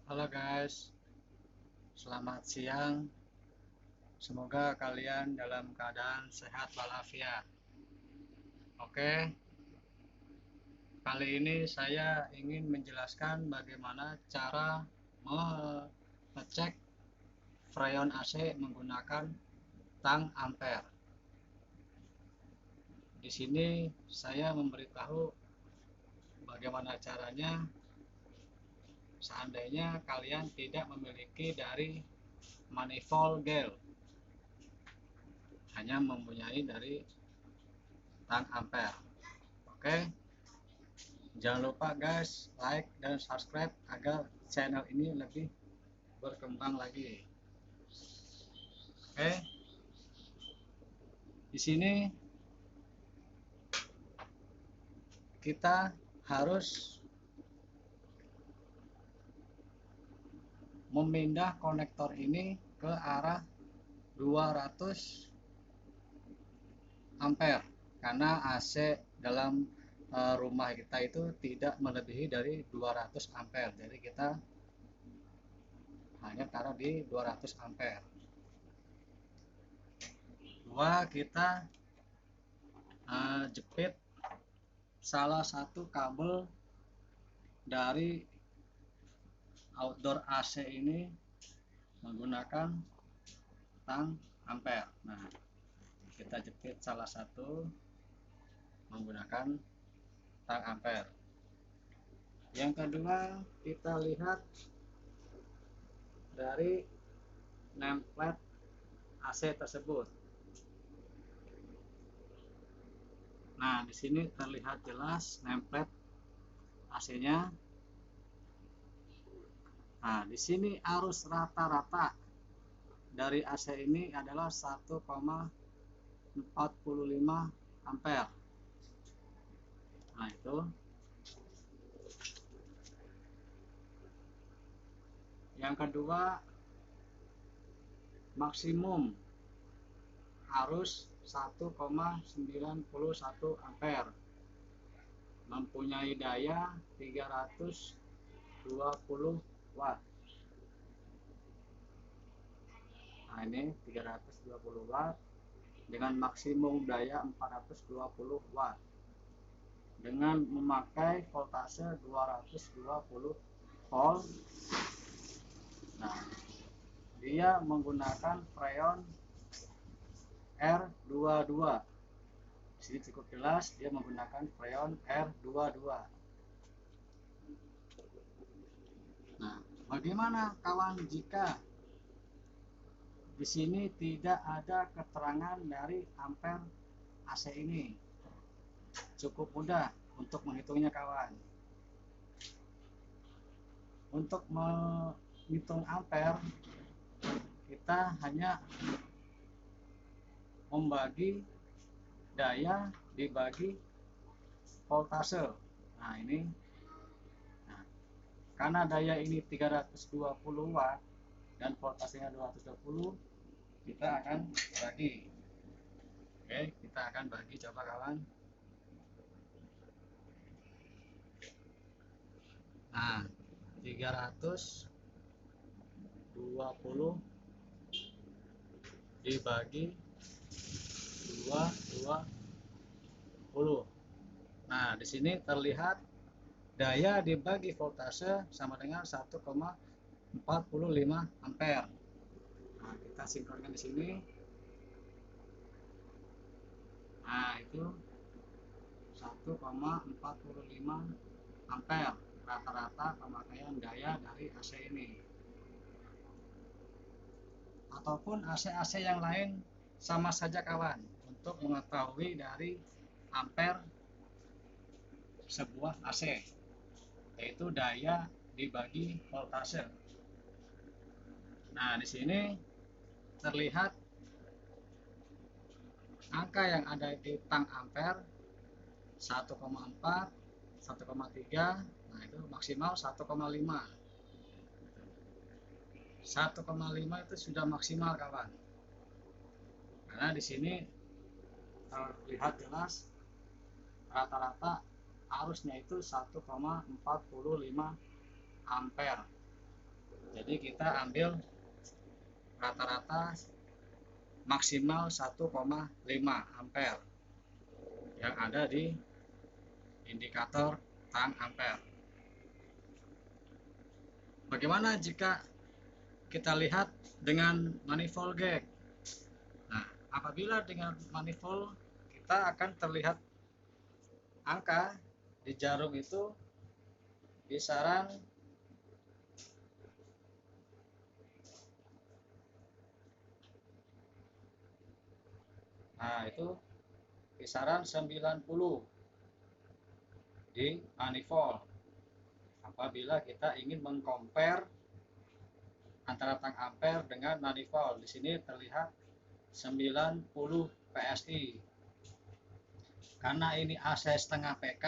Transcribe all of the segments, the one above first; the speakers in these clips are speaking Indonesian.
Halo guys, selamat siang. Semoga kalian dalam keadaan sehat walafiat. Oke, kali ini saya ingin menjelaskan bagaimana cara mengecek freon AC menggunakan tang ampere. Di sini saya memberitahu bagaimana caranya seandainya kalian tidak memiliki dari manifold gel, hanya mempunyai dari tang ampere. Oke, jangan lupa guys, like dan subscribe agar channel ini lebih berkembang lagi. Oke, di sini kita harus memindah konektor ini ke arah 200 ampere karena AC dalam rumah kita itu tidak melebihi dari 200 ampere. Jadi kita hanya taruh di 200 ampere. Dua, kita jepit salah satu kabel dari outdoor AC ini menggunakan tang ampere. Nah, kita jepit salah satu menggunakan tang ampere. Yang kedua, kita lihat dari nameplate AC tersebut. Nah, di sini terlihat jelas nameplate AC-nya. Nah, di sini arus rata-rata dari AC ini adalah 1,45 ampere. Nah, itu. Yang kedua, maksimum arus 1,91 ampere, mempunyai daya 320 watt. Nah, ini 320 watt dengan maksimum daya 420 watt dengan memakai voltase 220 volt. Nah, dia menggunakan freon R22. Di sini cukup jelas dia menggunakan freon R22. Nah, bagaimana kawan jika di sini tidak ada keterangan dari ampere AC ini? Cukup mudah untuk menghitungnya kawan. Untuk menghitung ampere, kita hanya membagi daya dibagi voltase. Nah, ini. Nah, karena daya ini 320 watt dan voltasenya 220, kita akan bagi. Oke, kita akan bagi, coba kawan. Nah, 320 dibagi 220. Nah, di sini terlihat daya dibagi voltase sama dengan 1,45 ampere. Nah, kita sinkronkan di sini. Nah, itu 1,45 ampere rata-rata pemakaian daya dari AC ini. Ataupun AC-AC yang lain sama saja kawan, untuk mengetahui dari ampere sebuah AC, yaitu daya dibagi voltase. Nah, di sini terlihat angka yang ada di tang ampere 1,4, 1,3. Nah, itu maksimal 1,5. 1,5 itu sudah maksimal kawan. Karena di sini terlihat jelas rata-rata arusnya itu 1,45 ampere. Jadi kita ambil rata-rata maksimal 1,5 ampere yang ada di indikator tang ampere. Bagaimana jika kita lihat dengan manifold gauge? Nah, apabila dengan manifold kita akan terlihat angka di jarum itu kisaran itu kisaran 90 di manifold. Apabila kita ingin mengcompare antara tang ampere dengan manifold, di sini terlihat 90 PSI. Karena ini AC setengah PK,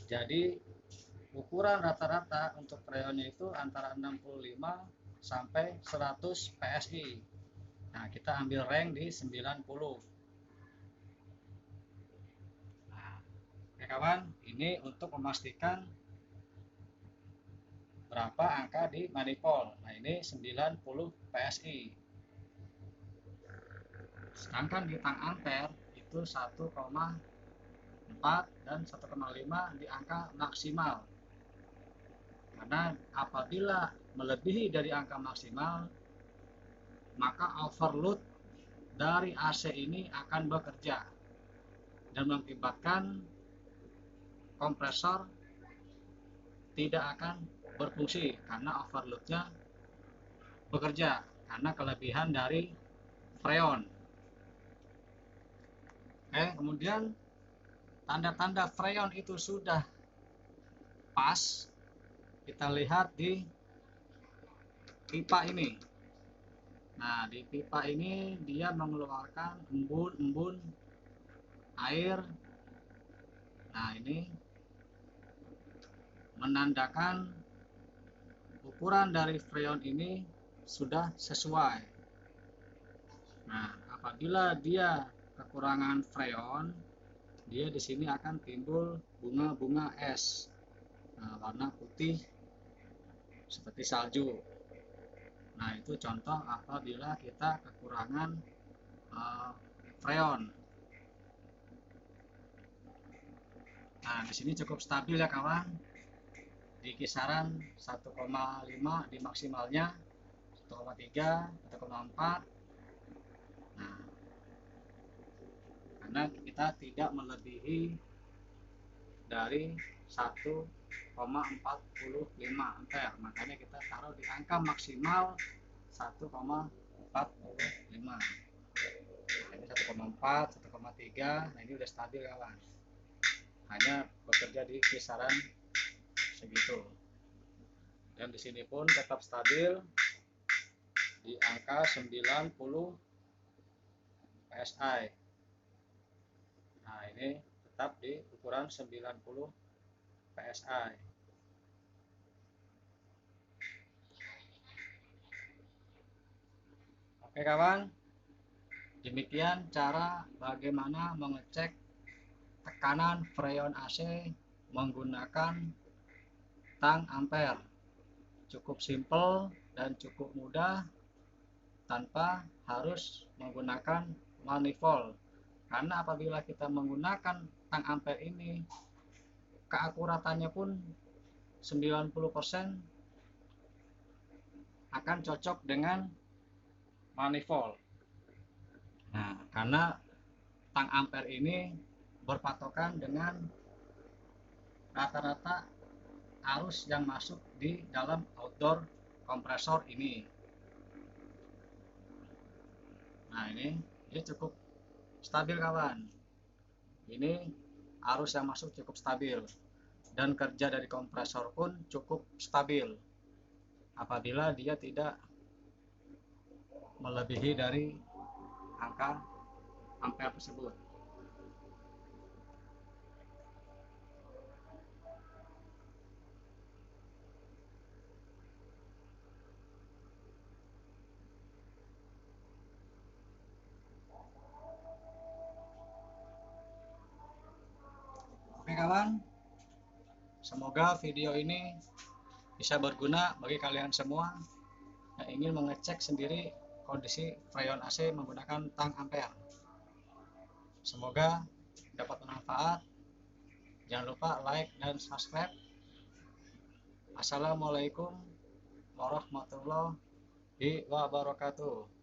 jadi ukuran rata-rata untuk freonnya itu antara 65 sampai 100 PSI. Nah, kita ambil rank di 90. Nah, oke kawan, ini untuk memastikan berapa angka di manifold. Nah, ini 90 PSI. Sedangkan di tang ampere itu 1,4 dan 1,5 di angka maksimal. Karena apabila melebihi dari angka maksimal, maka overload dari AC ini akan bekerja dan mengakibatkan kompresor tidak akan berfungsi karena overloadnya bekerja karena kelebihan dari freon. Kemudian tanda-tanda freon itu sudah pas kita lihat di pipa ini. Nah, di pipa ini dia mengeluarkan embun-embun air. Nah, ini menandakan ukuran dari freon ini sudah sesuai. Nah, apabila dia kekurangan freon, dia di sini akan timbul bunga-bunga es. Nah, warna putih seperti salju. Nah, itu contoh apabila kita kekurangan freon. Nah, di sini cukup stabil ya kawan. Di kisaran 1,5 di maksimalnya, 1,3, 1,4. Nah, karena kita tidak melebihi dari 1,45 ampere, makanya kita taruh di angka maksimal 1,45. Nah, ini 1,4, 1,3. Nah, ini udah stabil kawan. Hanya bekerja di kisaran segitu. Dan di sini pun tetap stabil di angka 90 PSI. Nah, ini tetap di ukuran 90 PSI. Oke kawan, demikian cara bagaimana mengecek tekanan freon AC menggunakan tang ampere. Cukup simple dan cukup mudah tanpa harus menggunakan manifold. Karena apabila kita menggunakan tang ampere ini, keakuratannya pun 90% akan cocok dengan manifold. Nah, karena tang ampere ini berpatokan dengan rata-rata arus yang masuk di dalam outdoor kompresor ini. Nah, ini cukup stabil kawan. Ini arus yang masuk cukup stabil dan kerja dari kompresor pun cukup stabil apabila dia tidak melebihi dari angka ampere tersebut. Oke kawan, semoga video ini bisa berguna bagi kalian semua yang ingin mengecek sendiri kondisi freon AC menggunakan tang ampere. Semoga dapat bermanfaat. Jangan lupa like dan subscribe. Assalamualaikum warahmatullahi wabarakatuh.